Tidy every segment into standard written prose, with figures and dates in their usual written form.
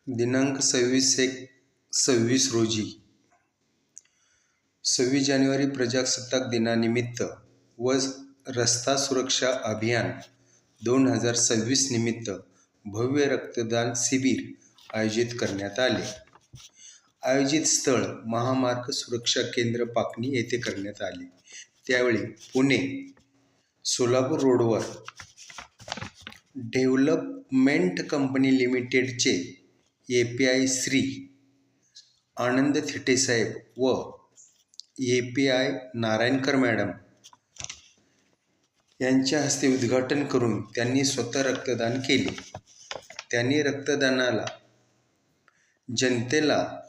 दिनांक 26/1/26 रोजी 26 जानेवारी प्रजासत्ताक दिनानिमित्त व रस्ता सुरक्षा अभियान 2026 निमित्त भव्य रक्तदान शिबिर आयोजित करण्यात आले. आयोजित स्थळ महामार्ग सुरक्षा केंद्र पाकणी येथे करण्यात आले. त्यावेळी पुणे सोलापूर रोडवर डेव्हलपमेंट कंपनी लिमिटेडचे API श्री आनंद थिटेसाहेब व API नारायणकर मॅडम यांच्या हस्ते उद्घाटन करून त्यांनी स्वतः रक्तदान केले. त्यांनी रक्तदानाला जनतेला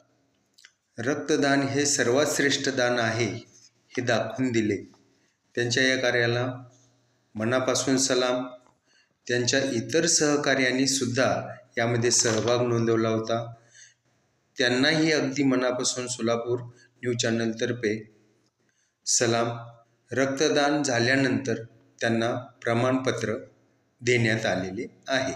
रक्तदान हे सर्वात श्रेष्ठ दान आहे हे दाखवून दिले. त्यांच्या या कार्याला मनापासून सलाम. त्यांच्या इतर सहकार्यांनी सुद्धा यामध्ये सहभाग नोंदवला होता. त्यांनाही अगदी मनापासून सोलापूर न्यूज चॅनलतर्फे सलाम. रक्तदान झाल्यानंतर त्यांना प्रमाणपत्र देण्यात आलेले आहे.